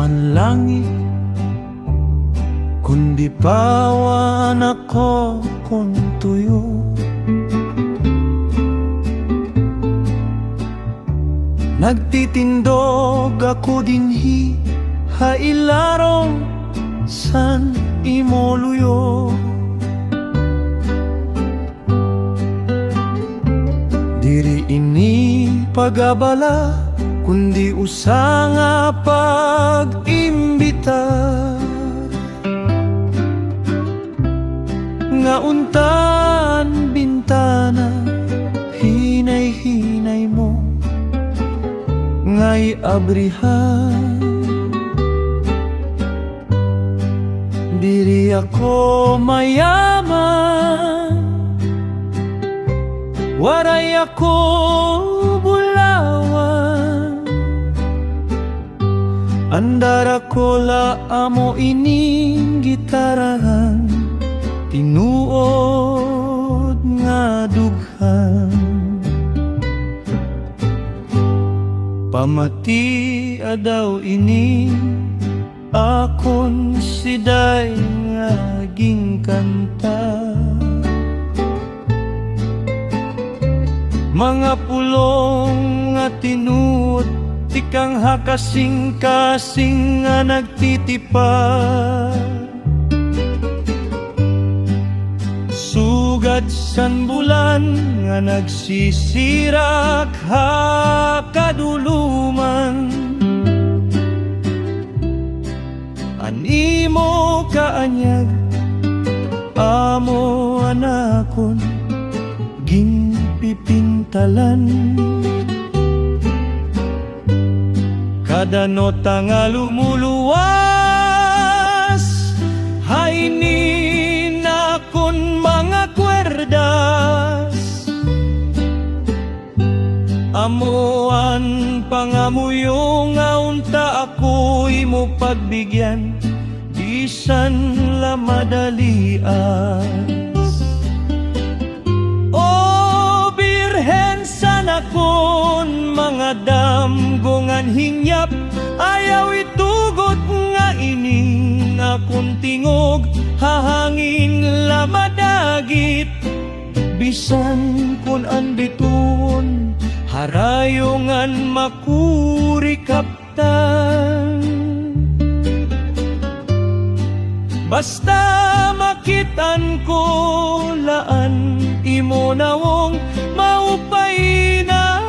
man langit, kundi pawan ako kung tuyo. Nagtitindog ako dinhi, hailarong san imoluyo. Diri ini pagabala, kundi usa nga pag-imbita. Nga untan bintana, hinay-hinay mo ngay abrihan. Diri ako mayaman, waray ako bulawan. Andara ko laamo ining gitarahan, tinuod nga dughan. Pamati adaw ini akon siday nga gingkanta. Mga pulong nga tinuod, tikang hakasing-kasing nga nagtitipad. Sugad san bulan nga nagsisirak hakaduluman. Animo kaanyag, amo anakon ginpipintalan. Kada nota nga lumuluwas, hainin akon mga kwerdas. Amuan pangamuyo nga unta ako'y mo pagbigyan, bisan la madalias. O Birhen sana kon mga damgongan hingyap, ayaw itugot nga ining akong tingog, hahangin la madagit. Bisan kun anditon, harayongan makuri kaptan. Basta makitan ko laan imo nawong, maupay na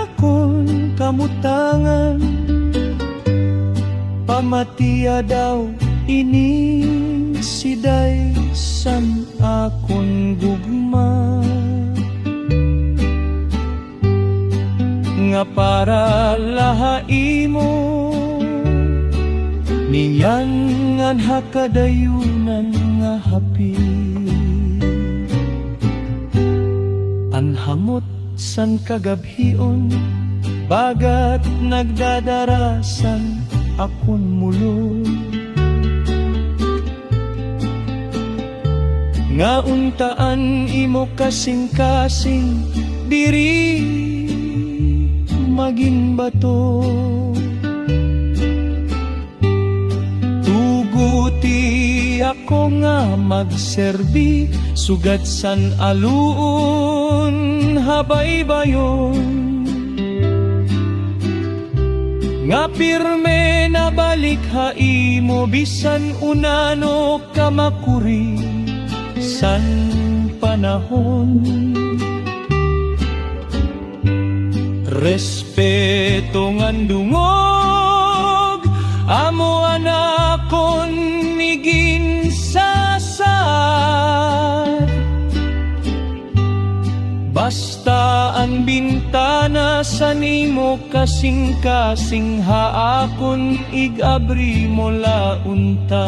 akong kamutangan. Pamatiya daw ining siday san akong gugma. Nga para lahai mo, niyan ngan hakadayunan nga hapi. Anhamot san kagabhion, bagat nagdadarasan akon mulo. Nga untaan imo kasing-kasing, diri maging bato. Tuguti ako nga magserbi, sugat san aluon habaybayon. Nga pirme na balikhai mo, bisan unano ka makuri san panahon. Respeto ngan dungog, amo anakon nigin sasad. Basta ang bintana sa nimo kasing-kasing, haakon igabri mo launta.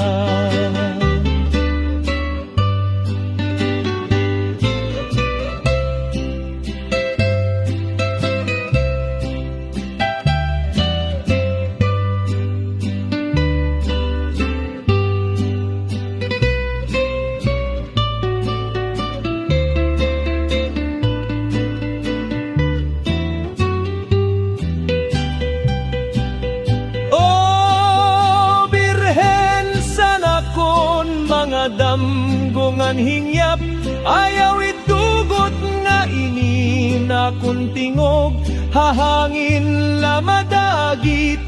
damgongan hingyap, ayaw itugot nga ini na kuntingog, hahangin la madagit.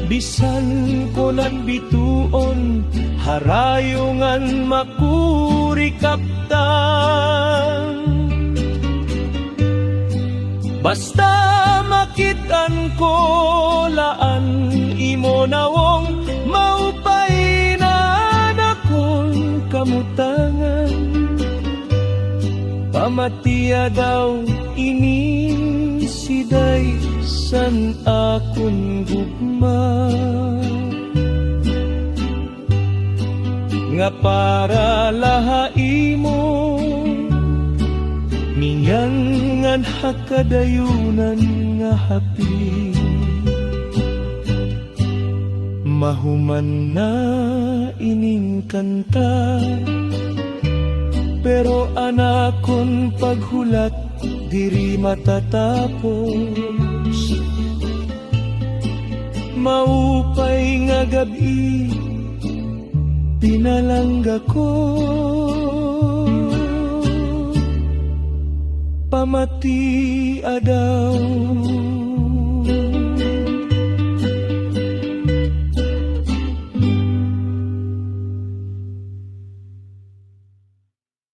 Bisan ko nan bituon, harayungan makurikaptan. Basta makitan ko laan imo nawong, maupay na akong kamutangan. Pamatiya daw ini siday san akong gugma, nga para lahai mo mingangan hakadayunan nga hapi. Mahuman na ining kanta, pero anakon paghulat diri matatapos. Maupay nga gabi pinalangga ko, pamati adaw